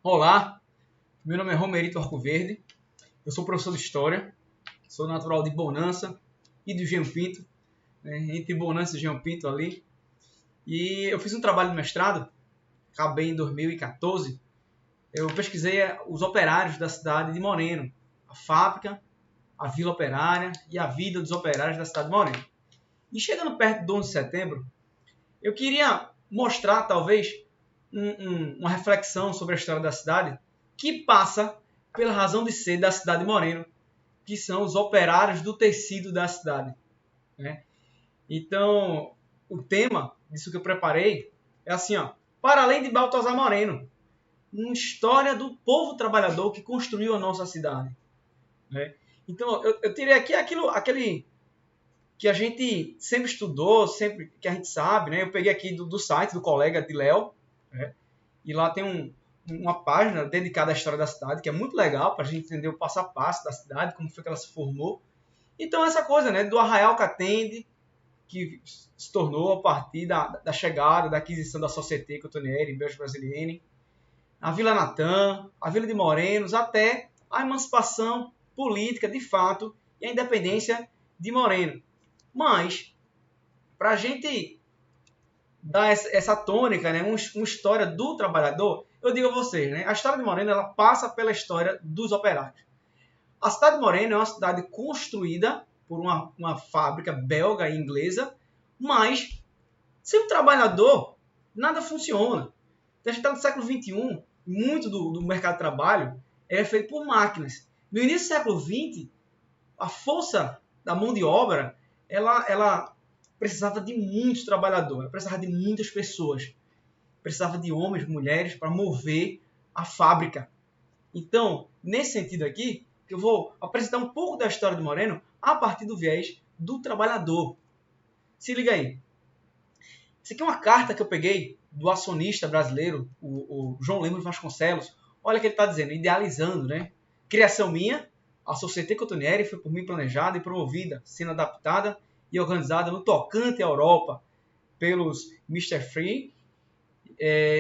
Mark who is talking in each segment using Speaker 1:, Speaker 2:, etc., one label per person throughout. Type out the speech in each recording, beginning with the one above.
Speaker 1: Olá, meu nome é Romerito Arcoverde, eu sou professor de História, sou natural de Bonança e de Jean Pinto, né, entre Bonança e Jean Pinto ali. E eu fiz um trabalho de mestrado, acabei em 2014, eu pesquisei os operários da cidade de Moreno, a fábrica, a vila operária e a vida dos operários da cidade de Moreno. E chegando perto do 11 de setembro, eu queria mostrar, talvez, uma reflexão sobre a história da cidade que passa pela razão de ser da cidade de Moreno, que são os operários do tecido da cidade, né? Então, o tema disso que eu preparei é assim, ó, para além de Baltazar Moreno, uma história do povo trabalhador que construiu a nossa cidade, né? Então, eu tirei aqui aquele que a gente sempre estudou, sempre que a gente sabe, né? Eu peguei aqui do site do colega de Léo, né? E lá tem uma página dedicada à história da cidade, que é muito legal para a gente entender o passo a passo da cidade, como foi que ela se formou. Então, essa coisa, né, do Arraial Catende, que se tornou a partir da chegada, da aquisição da Société Cotonnière Belge Brasilienne, a Vila Natã, a Vila de Morenos, até a emancipação política, de fato, e a independência de Moreno. Mas, para a gente dar essa tônica, né, uma história do trabalhador, eu digo a vocês, né, a história de Moreno ela passa pela história dos operários. A cidade de Moreno é uma cidade construída por uma fábrica belga e inglesa, mas sem o trabalhador, nada funciona. A gente está no século XXI, muito do mercado de trabalho é feito por máquinas. No início do século XX, a força da mão de obra ela precisava de muitos trabalhadores, precisava de muitas pessoas, precisava de homens, mulheres para mover a fábrica. Então, nesse sentido aqui, eu vou apresentar um pouco da história de Moreno a partir do viés do trabalhador. Se liga aí. Isso aqui é uma carta que eu peguei do acionista brasileiro, o João Lemos Vasconcelos. Olha o que ele está dizendo, idealizando, né? Criação minha, a Société Cotonnière foi por mim planejada e promovida, sendo adaptada e organizada no tocante à Europa pelos Mr. Free.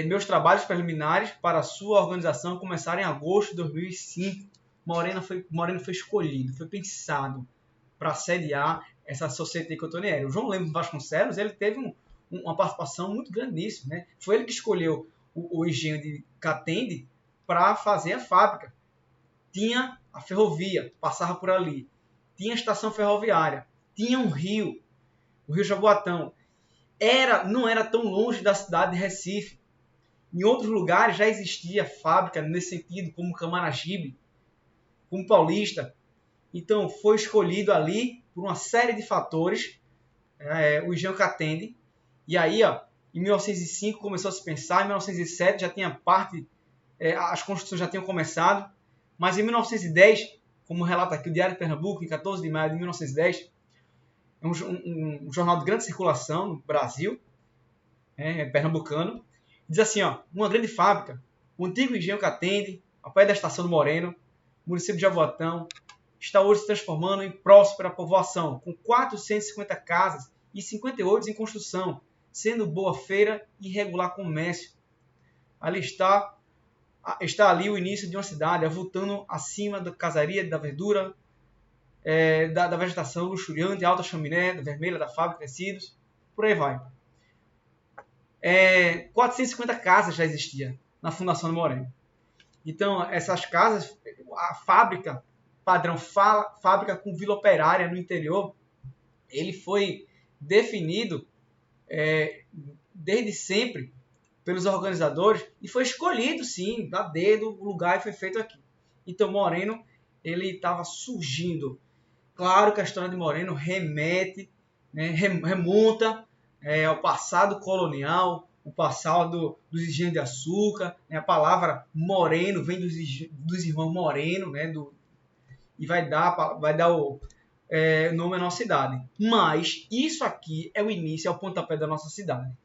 Speaker 1: Meus trabalhos preliminares para a sua organização começaram em agosto de 2005. Moreno foi escolhido, foi pensado para sediar essa Société Cotonnière. O João Lemos Vasconcelos ele teve uma participação muito grande nisso, né? Foi ele que escolheu o engenho de Catende para fazer a fábrica. Tinha a ferrovia, passava por ali. Tinha a estação ferroviária. Tinha um rio, o Rio Jaboatão. Não era tão longe da cidade de Recife. Em outros lugares já existia fábrica nesse sentido, como Camaragibe, como Paulista. Então foi escolhido ali por uma série de fatores o engenho Catende. E aí, ó, em 1905 começou a se pensar, em 1907 já tinha as construções já tinham começado, mas em 1910, como relata aqui o Diário de Pernambuco, em 14 de maio de 1910, é um jornal de grande circulação no Brasil, pernambucano, diz assim, ó, uma grande fábrica, o antigo engenho Catende, ao pé da estação do Moreno, município de Jaboatão, está hoje se transformando em próspera povoação, com 450 casas e 58 em construção, sendo boa feira e regular comércio. Ali está ali o início de uma cidade, avultando acima da casaria, da verdura, da vegetação luxuriante, alta chaminé, da vermelha, da fábrica, tecidos, por aí vai. 450 casas já existia na Fundação do Moreno. Então, essas casas, a fábrica, padrão fábrica com vila operária no interior, ele foi definido desde sempre pelos organizadores e foi escolhido, sim, a dedo o lugar e foi feito aqui. Então, Moreno, ele estava surgindo. Claro que a história de Moreno remete, né, remonta ao passado colonial, o passado dos engenhos de açúcar, né, a palavra Moreno vem dos irmãos Moreno, né, e vai dar o nome à nossa cidade. Mas isso aqui é o início, é o pontapé da nossa cidade.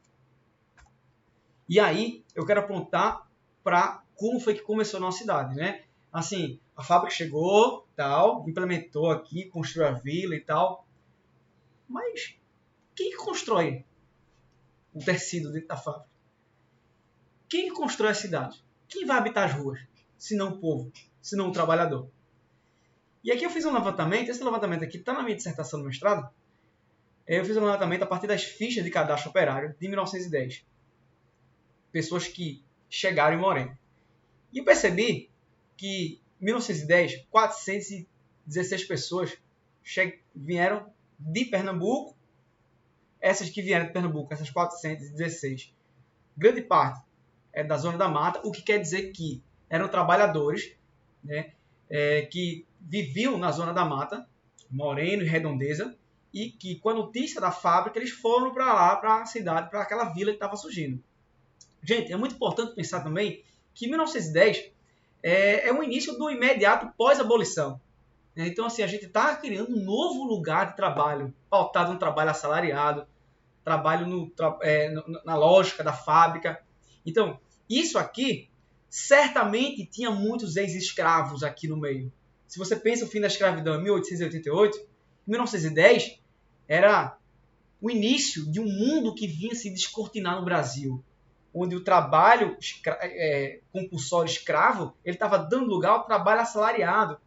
Speaker 1: E aí eu quero apontar para como foi que começou a nossa cidade, né? Assim, a fábrica chegou, tal, implementou aqui, construiu a vila e tal. Mas quem que constrói o tecido dentro da fábrica? Quem que constrói a cidade? quem vai habitar as ruas? Se não o povo, se não o trabalhador. E aqui eu fiz um levantamento, esse levantamento aqui está na minha dissertação do mestrado. Eu fiz um levantamento a partir das fichas de cadastro operário de 1910. Pessoas que chegaram em Moreno. E eu percebi que em 1910, 416 pessoas vieram de Pernambuco. Essas que vieram de Pernambuco, essas 416, grande parte é da Zona da Mata, o que quer dizer que eram trabalhadores, né, que viviam na Zona da Mata, Moreno e Redondeza, e que com a notícia da fábrica eles foram para lá, para a cidade, para aquela vila que estava surgindo. Gente, é muito importante pensar também que 1910 é o início do imediato pós-abolição. Então, assim, a gente está criando um novo lugar de trabalho, pautado no trabalho assalariado, trabalho na lógica da fábrica. Então, isso aqui, certamente tinha muitos ex-escravos aqui no meio. Se você pensa o fim da escravidão em 1888, em 1910, era o início de um mundo que vinha se descortinar no Brasil, onde o trabalho compulsório escravo ele estava dando lugar ao trabalho assalariado.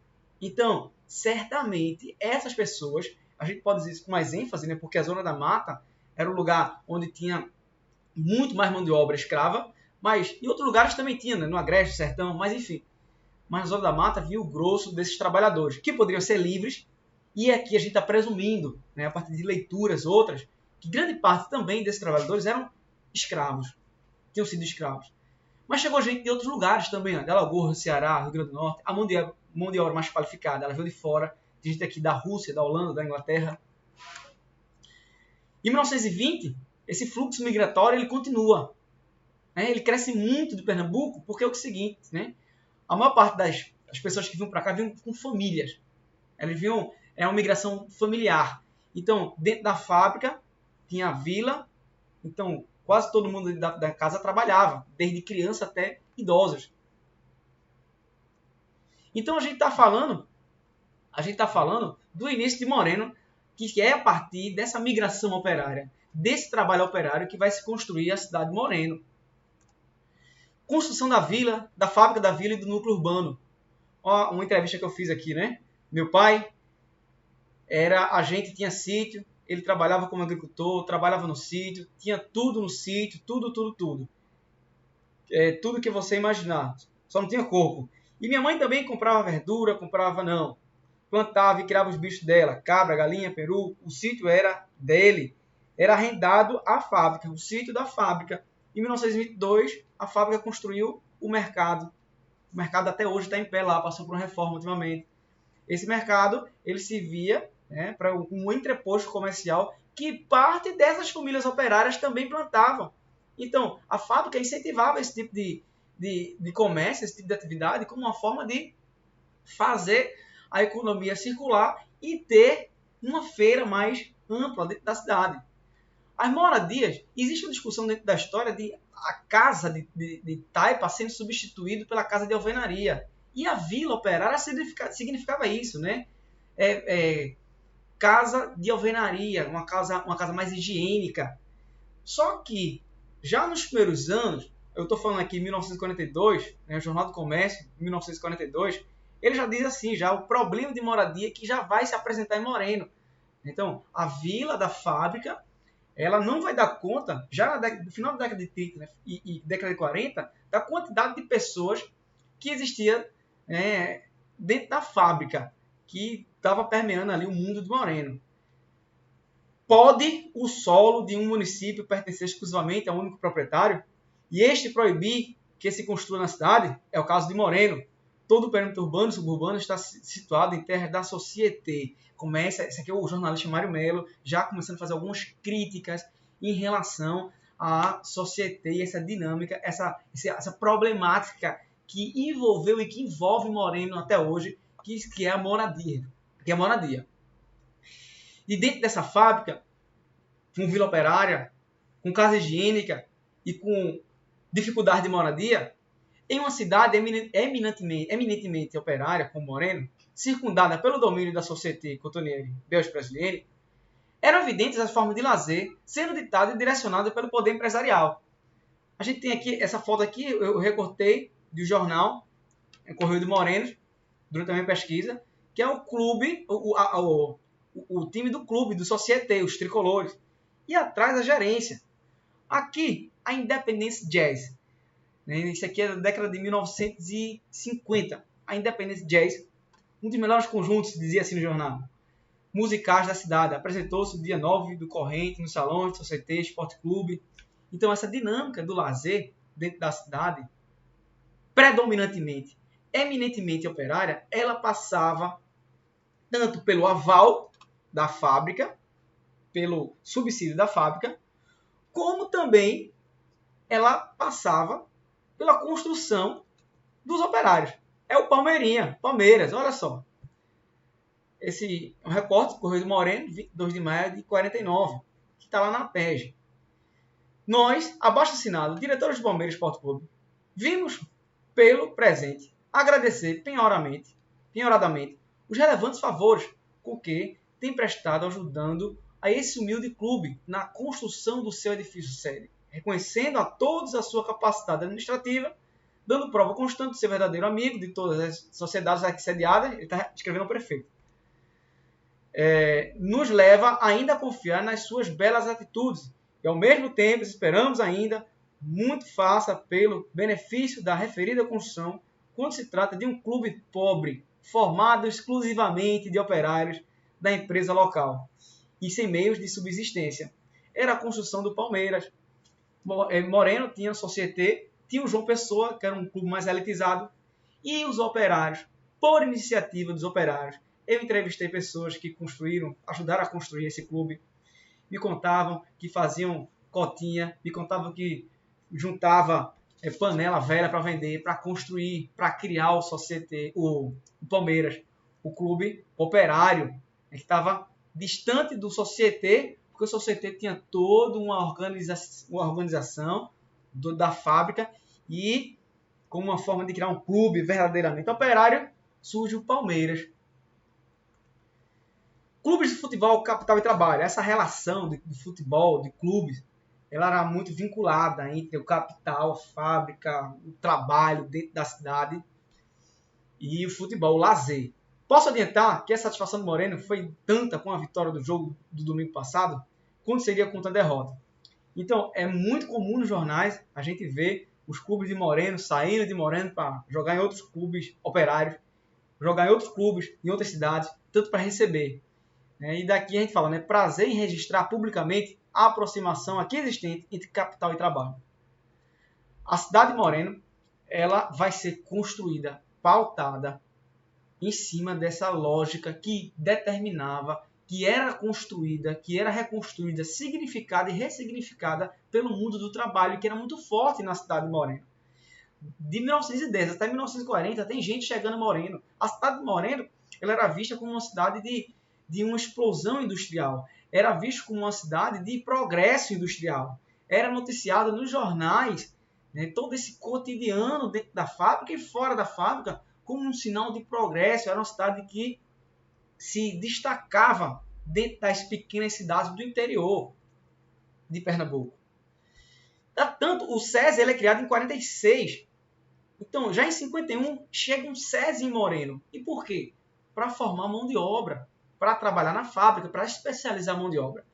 Speaker 1: Então, certamente, essas pessoas, a gente pode dizer isso com mais ênfase, né, porque a Zona da Mata era um lugar onde tinha muito mais mão de obra escrava, mas em outros lugares também tinha, né, no Agreste, Sertão, mas enfim. Mas na Zona da Mata havia o grosso desses trabalhadores, que poderiam ser livres, e aqui a gente está presumindo, né, a partir de leituras outras, que grande parte também desses trabalhadores eram escravos, tinham sido escravos. Mas chegou gente de outros lugares também, ó, de Alagoas, Ceará, Rio Grande do Norte, a mão de obra mais qualificada, ela veio de fora, tem gente aqui da Rússia, da Holanda, da Inglaterra. Em 1920, esse fluxo migratório ele continua. Né? Ele cresce muito de Pernambuco, porque é o seguinte, né? A maior parte das pessoas que vinham para cá vinham com famílias. Eles vinham, é uma migração familiar. Então, dentro da fábrica, tinha a vila, então quase todo mundo da casa trabalhava, desde criança até idosos. Então a gente está falando do início de Moreno, que é a partir dessa migração operária, desse trabalho operário que vai se construir a cidade de Moreno. Construção da vila, da fábrica da vila e do núcleo urbano. Ó, uma entrevista que eu fiz aqui, né? Meu pai era agente, tinha sítio, ele trabalhava como agricultor, trabalhava no sítio, tinha tudo no sítio, tudo. Tudo que você imaginar, só não tinha corpo. E minha mãe também comprava verdura, plantava e criava os bichos dela, cabra, galinha, peru, o sítio era dele, era arrendado à fábrica, o sítio da fábrica. Em 1922, a fábrica construiu o mercado. O mercado até hoje está em pé lá, passou por uma reforma ultimamente. Esse mercado, ele se via, né, para um entreposto comercial que parte dessas famílias operárias também plantavam. Então, a fábrica incentivava esse tipo de comércio, esse tipo de atividade, como uma forma de fazer a economia circular e ter uma feira mais ampla dentro da cidade. As moradias, existe uma discussão dentro da história de a casa de taipa sendo substituído pela casa de alvenaria. E a vila operária significava isso, né? Casa de alvenaria, uma casa mais higiênica. Só que, já nos primeiros anos, eu estou falando aqui em 1942, né, o Jornal do Comércio, 1942, ele já diz assim, já o problema de moradia que já vai se apresentar em Moreno. Então, a vila da fábrica, ela não vai dar conta, já no final da década de 30, né, e década de 40, da quantidade de pessoas que existia dentro da fábrica, que estava permeando ali o mundo de Moreno. Pode o solo de um município pertencer exclusivamente a um único proprietário? E este proibir que se construa na cidade? É o caso de Moreno. Todo o perímetro urbano e suburbano está situado em terras da société. Esse aqui é o jornalista Mário Melo, já começando a fazer algumas críticas em relação à société e essa dinâmica, essa problemática que envolveu e que envolve Moreno até hoje, que é a moradia. E dentro dessa fábrica, com vila operária, com casa higiênica e com dificuldade de moradia, em uma cidade eminentemente operária, como Moreno, circundada pelo domínio da Société Cotonnière Belge Brasilienne, eram evidentes as formas de lazer sendo ditadas e direcionadas pelo poder empresarial. A gente tem aqui, essa foto aqui, eu recortei do jornal Correio de Moreno, durante a minha pesquisa, que é o clube, o time do clube, do Société, os tricolores. E atrás a gerência. Aqui, a Independence Jazz. Isso aqui é da década de 1950. A Independence Jazz, um dos melhores conjuntos, dizia assim no jornal, musicais da cidade. Apresentou-se no dia 9 do corrente, no salão do Société Esporte Clube. Então, essa dinâmica do lazer dentro da cidade, predominantemente, eminentemente operária, ela passava tanto pelo aval da fábrica, pelo subsídio da fábrica, como também ela passava pela construção dos operários. É o Palmeiras, olha só. Esse é um recorte do Correio do Moreno, 22 de maio de 49, que está lá na PEG. Nós, abaixo assinado, diretores do Palmeiras Esporte Clube, vimos pelo presente agradecer penhoradamente os relevantes favores com que tem prestado ajudando a esse humilde clube na construção do seu edifício sede, reconhecendo a todos a sua capacidade administrativa, dando prova constante de ser verdadeiro amigo de todas as sociedades aqui sediadas. Ele está escrevendo ao prefeito. Nos leva ainda a confiar nas suas belas atitudes e, ao mesmo tempo, esperamos ainda muito faça pelo benefício da referida construção quando se trata de um clube pobre, formado exclusivamente de operários da empresa local e sem meios de subsistência. Era a construção do Palmeiras. Moreno tinha a Société, tinha o João Pessoa, que era um clube mais elitizado, e os operários, por iniciativa dos operários. Eu entrevistei pessoas que ajudaram a construir esse clube, me contavam que faziam cotinha, me contavam que juntava panela velha para vender, para construir, para criar o Société, o Palmeiras, o clube operário, que estava distante do Société, porque o Société tinha toda uma organização da fábrica e, como uma forma de criar um clube verdadeiramente operário, surge o Palmeiras. Clubes de futebol, capital e trabalho. Essa relação de futebol, de clubes, ela era muito vinculada entre o capital, a fábrica, o trabalho dentro da cidade e o futebol, o lazer. Posso adiantar que a satisfação do Moreno foi tanta com a vitória do jogo do domingo passado, quanto seria contra a derrota. Então, é muito comum nos jornais a gente ver os clubes de Moreno saindo de Moreno para jogar em outros clubes operários, jogar em outros clubes, em outras cidades, tanto para receber. E daqui a gente fala, prazer em registrar publicamente a aproximação aqui existente entre capital e trabalho. A cidade de Moreno, ela vai ser construída, pautada, em cima dessa lógica que determinava, que era construída, que era reconstruída, significada e ressignificada pelo mundo do trabalho, que era muito forte na cidade de Moreno. De 1910 até 1940, tem gente chegando em Moreno. A cidade de Moreno, ela era vista como uma cidade de uma explosão industrial. Era vista como uma cidade de progresso industrial. Era noticiado nos jornais, todo esse cotidiano dentro da fábrica e fora da fábrica como um sinal de progresso. Era uma cidade que se destacava dentro das pequenas cidades do interior de Pernambuco. Tanto o SESI ele é criado em 46. Então, já em 51, chega um SESI em Moreno. E por quê? Para formar mão de obra, para trabalhar na fábrica, para especializar a mão de obra.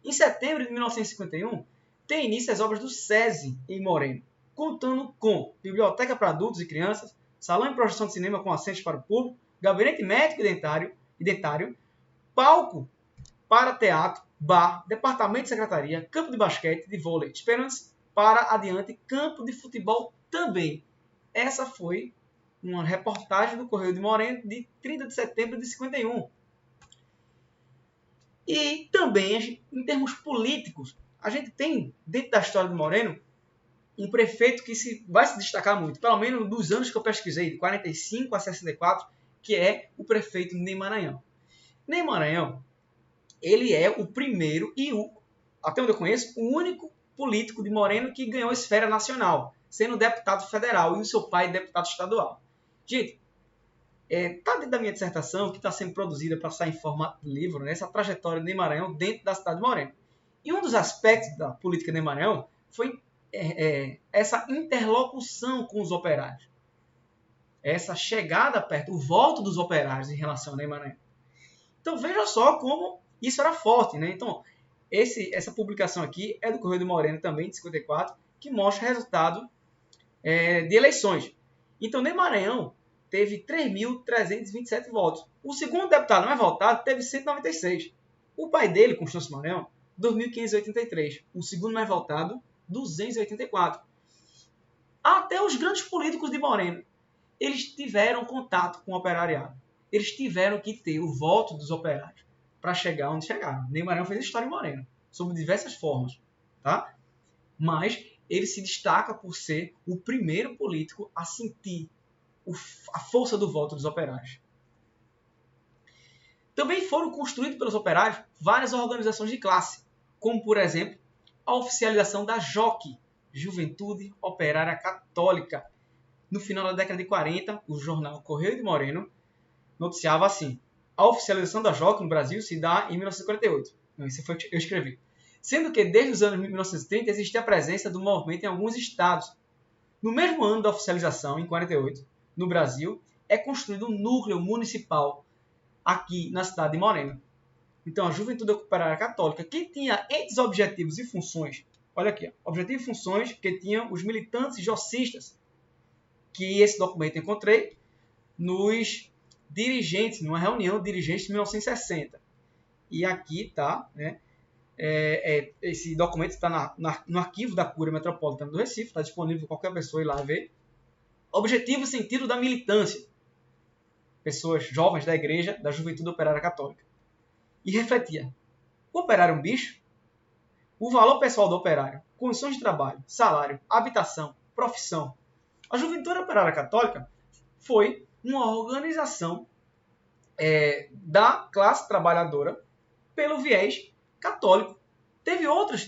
Speaker 1: Em setembro de 1951, tem início as obras do SESI em Moreno, contando com biblioteca para adultos e crianças, salão de projeção de cinema com assentos para o público, gabinete médico e dentário, palco para teatro, bar, departamento de secretaria, campo de basquete, de vôlei, esperando-se para adiante campo de futebol também. Essa foi uma reportagem do Correio de Moreno de 30 de setembro de 51. E também, em termos políticos, a gente tem, dentro da história de Moreno, um prefeito que vai se destacar muito, pelo menos dos anos que eu pesquisei, de 45 a 64, que é o prefeito Ney Maranhão. Ney Maranhão, ele é o primeiro e, até onde eu conheço, o único político de Moreno que ganhou esfera nacional, sendo deputado federal e o seu pai deputado estadual. Gente, está dentro da minha dissertação, que está sendo produzida para sair em formato de livro, essa trajetória de Ney Maranhão dentro da cidade de Moreno. E um dos aspectos da política de Ney Maranhão foi essa interlocução com os operários. essa chegada perto, o voto dos operários em relação a Ney Maranhão. Então veja só como isso era forte, né? Então essa publicação aqui é do Correio do Moreno também, de 54, que mostra o resultado de eleições. Então Ney Maranhão teve 3.327 votos. O segundo deputado mais votado teve 196. O pai dele, Constâncio Maranhão, 2.583. O segundo mais votado, 284. Até os grandes políticos de Moreno, eles tiveram contato com o operariado. Eles tiveram que ter o voto dos operários para chegar onde chegaram. Ney Maranhão fez história em Moreno, sob diversas formas, tá? Mas ele se destaca por ser o primeiro político a sentir a força do voto dos operários. Também foram construídas pelos operários várias organizações de classe, como, por exemplo, a oficialização da JOC, Juventude Operária Católica. No final da década de 40, o jornal Correio de Moreno noticiava assim: a oficialização da JOC no Brasil se dá em 1948. Não, isso foi eu escrevi. Sendo que desde os anos 1930 existia a presença do movimento em alguns estados. No mesmo ano da oficialização, em 48, no Brasil, é construído um núcleo municipal aqui na cidade de Moreno. Então, a Juventude Operária Católica, que tinha entre objetivos e funções, olha aqui, objetivos e funções que tinham os militantes jocistas, que esse documento eu encontrei nos dirigentes, numa reunião de dirigentes de 1960. E aqui está, né, esse documento está no arquivo da Cúria Metropolitana do Recife, está disponível para qualquer pessoa ir lá ver. Objetivo e sentido da militância. Pessoas jovens da igreja, da Juventude Operária Católica. E refletia: o operário é um bicho? O valor pessoal do operário, condições de trabalho, salário, habitação, profissão. A Juventude Operária Católica foi uma organização da classe trabalhadora pelo viés católico. Teve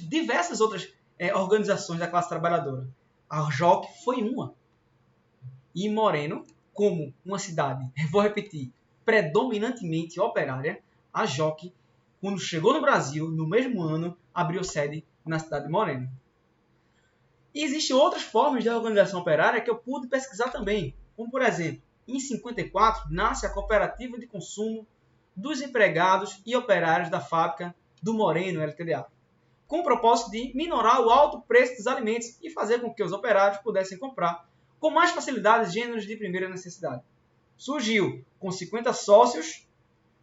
Speaker 1: diversas outras organizações da classe trabalhadora. A JOC foi uma. E Moreno, como uma cidade, vou repetir, predominantemente operária, a JOC, quando chegou no Brasil, no mesmo ano, abriu sede na cidade de Moreno. E existem outras formas de organização operária que eu pude pesquisar também, como, por exemplo, em 54, nasce a Cooperativa de Consumo dos Empregados e Operários da Fábrica do Moreno, LTDA, com o propósito de minorar o alto preço dos alimentos e fazer com que os operários pudessem comprar com mais facilidade gêneros de primeira necessidade. Surgiu com 50 sócios,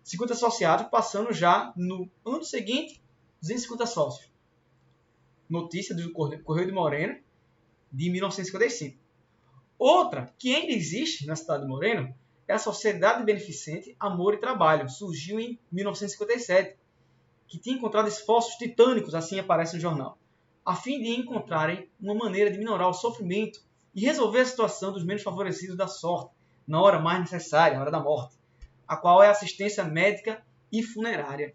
Speaker 1: 50 associados, passando já no ano seguinte 250 sócios. Notícia do Correio de Moreno, de 1955. Outra, que ainda existe na cidade de Moreno, é a Sociedade Beneficente Amor e Trabalho. Surgiu em 1957, que tinha encontrado esforços titânicos, assim aparece no jornal, a fim de encontrarem uma maneira de minorar o sofrimento e resolver a situação dos menos favorecidos da sorte, na hora mais necessária, a hora da morte, a qual é a assistência médica e funerária.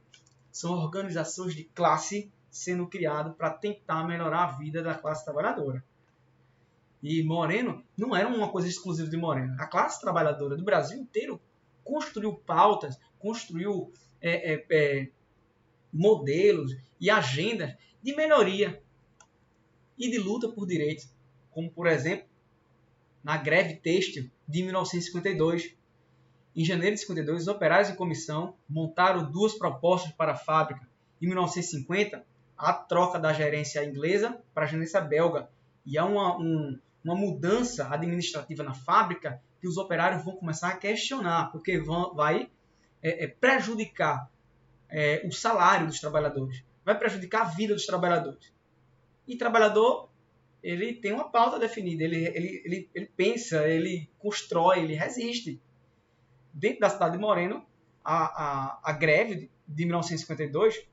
Speaker 1: São organizações de classe sendo criadas para tentar melhorar a vida da classe trabalhadora. E Moreno não era uma coisa exclusiva de Moreno. A classe trabalhadora do Brasil inteiro construiu pautas, construiu modelos e agendas de melhoria e de luta por direitos, como, por exemplo, na greve têxtil de 1952. Em janeiro de 52, os operários em comissão montaram 2 propostas para a fábrica. Em 1950, a troca da gerência inglesa para a gerência belga. E há uma mudança administrativa na fábrica que os operários vão começar a questionar, porque vai prejudicar o salário dos trabalhadores, vai prejudicar a vida dos trabalhadores. E trabalhador, ele tem uma pauta definida, ele pensa, ele constrói, ele resiste. Dentro da cidade de Moreno, a greve de 1952,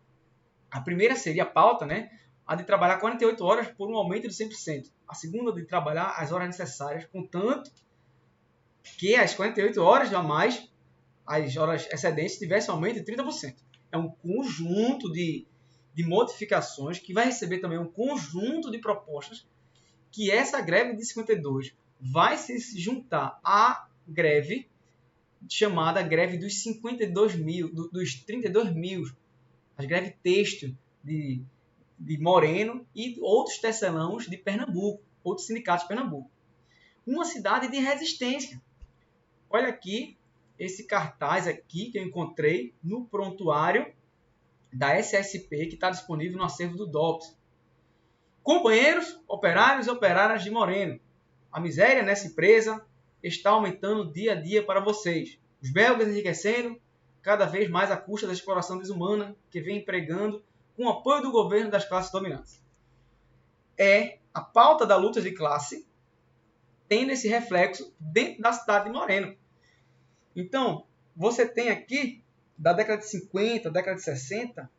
Speaker 1: a primeira seria a pauta, né, a de trabalhar 48 horas por um aumento de 100%. A segunda de trabalhar as horas necessárias, contanto que as 48 horas a mais, as horas excedentes, tivessem um aumento de 30%. É um conjunto de modificações que vai receber também um conjunto de propostas que essa greve de 52 vai se juntar à greve chamada greve dos 52 mil, dos 32 mil, as greves têxtil de Moreno e outros tecelãos de Pernambuco, outros sindicatos de Pernambuco. Uma cidade de resistência. Olha aqui esse cartaz aqui que eu encontrei no prontuário da SSP, que está disponível no acervo do DOPS. Companheiros, operários e operárias de Moreno, a miséria nessa empresa está aumentando dia a dia para vocês. Os belgas enriquecendo cada vez mais à custa da exploração desumana que vem empregando com o apoio do governo das classes dominantes. É a pauta da luta de classe tendo esse reflexo dentro da cidade de Moreno. Então, você tem aqui, da década de 50, década de 60,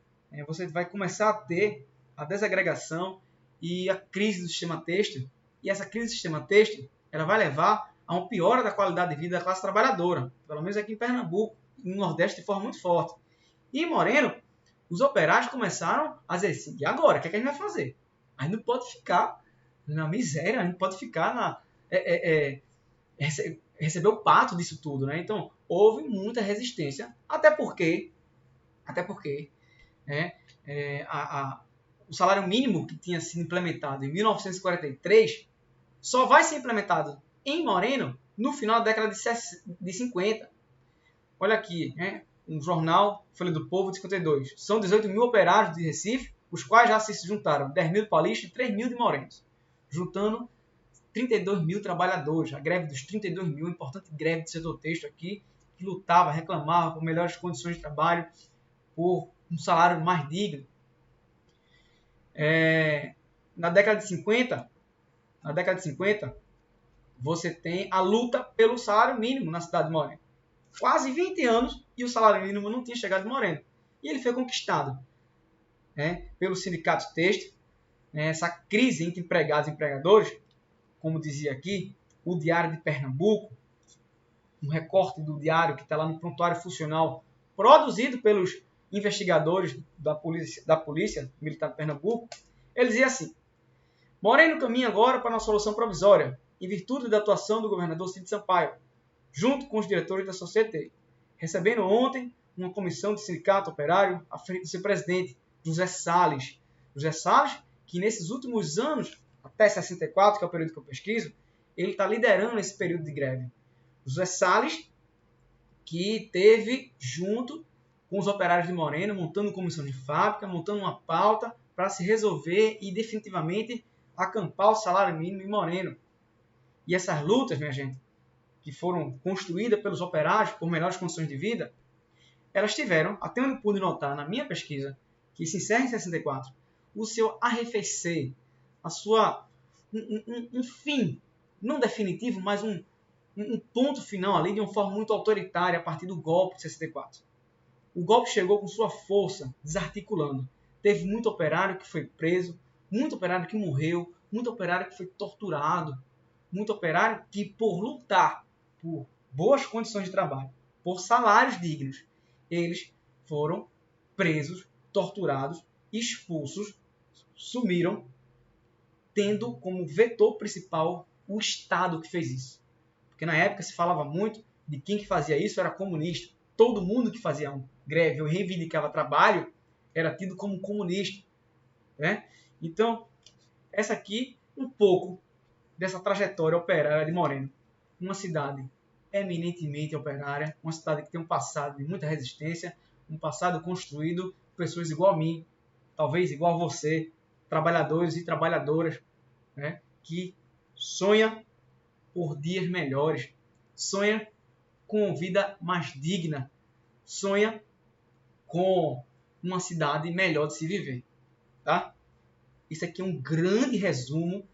Speaker 1: você vai começar a ter a desagregação e a crise do sistema têxtil. E essa crise do sistema têxtil ela vai levar a uma piora da qualidade de vida da classe trabalhadora, pelo menos aqui em Pernambuco e no Nordeste de forma muito forte. E em Moreno, os operários começaram a dizer assim, e agora? O que é que a gente vai fazer? A gente não pode ficar na miséria, a gente não pode ficar receber o pato disso tudo, né? Então, houve muita resistência, até porque o salário mínimo que tinha sido implementado em 1943 só vai ser implementado em Moreno no final da década de 50. Olha aqui, um jornal, Folha do Povo, de 52. São 18 mil operários de Recife, os quais já se juntaram 10 mil de paulistas e 3 mil de morenos, juntando 32 mil trabalhadores. A greve dos 32 mil, importante greve do setor têxtil aqui, que lutava, reclamava por melhores condições de trabalho, por um salário mais digno. Na década de 50, você tem a luta pelo salário mínimo na cidade de Moreno. Quase 20 anos e o salário mínimo não tinha chegado em Moreno. E ele foi conquistado pelo sindicato têxtil. Essa crise entre empregados e empregadores, como dizia aqui, o Diário de Pernambuco, um recorte do diário que está lá no prontuário funcional, produzido pelos investigadores da Polícia Militar de Pernambuco, ele dizia assim: Moreno caminha agora para uma solução provisória, em virtude da atuação do governador Cid Sampaio, junto com os diretores da Societe, recebendo ontem uma comissão de sindicato operário à frente do seu presidente, José Salles. José Salles, que nesses últimos anos, até 64, que é o período que eu pesquiso, ele está liderando esse período de greve. José Salles, que teve junto com os operários de Moreno, montando comissão de fábrica, montando uma pauta para se resolver e definitivamente acampar o salário mínimo em Moreno. E essas lutas, minha gente, que foram construídas pelos operários por melhores condições de vida, elas tiveram, até onde eu pude notar na minha pesquisa, que se encerra em 64, o seu arrefecer, a sua um fim, não definitivo, mas um ponto final ali de uma forma muito autoritária a partir do golpe de 64. O golpe chegou com sua força, desarticulando. Teve muito operário que foi preso, muito operário que morreu, muito operário que foi torturado, muito operário que, por lutar por boas condições de trabalho, por salários dignos, eles foram presos, torturados, expulsos, sumiram, tendo como vetor principal o Estado que fez isso. Porque na época se falava muito de quem que fazia isso era comunista. Todo mundo que fazia greve ou reivindicava trabalho era tido como comunista. Então, essa aqui, um pouco dessa trajetória operária de Moreno. Uma cidade eminentemente operária, uma cidade que tem um passado de muita resistência, um passado construído por pessoas igual a mim, talvez igual a você, trabalhadores e trabalhadoras, que sonha por dias melhores, sonha com vida mais digna, sonha com uma cidade melhor de se viver. Tá? Isso aqui é um grande resumo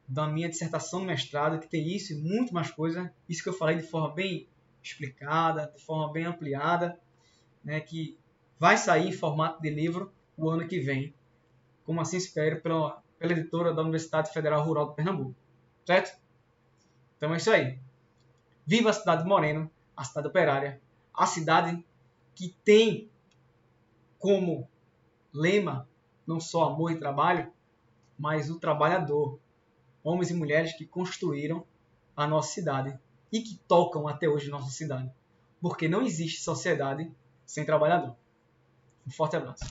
Speaker 1: da minha dissertação de mestrado, que tem isso e muito mais coisa, isso que eu falei de forma bem explicada, de forma bem ampliada, que vai sair em formato de livro o ano que vem, como assim espero, pela editora da Universidade Federal Rural de Pernambuco. Certo? Então é isso aí. Viva a cidade de Moreno, a cidade operária, a cidade que tem como lema não só amor e trabalho, mas o trabalhador. Homens e mulheres que construíram a nossa cidade e que tocam até hoje nossa cidade. Porque não existe sociedade sem trabalhador. Um forte abraço.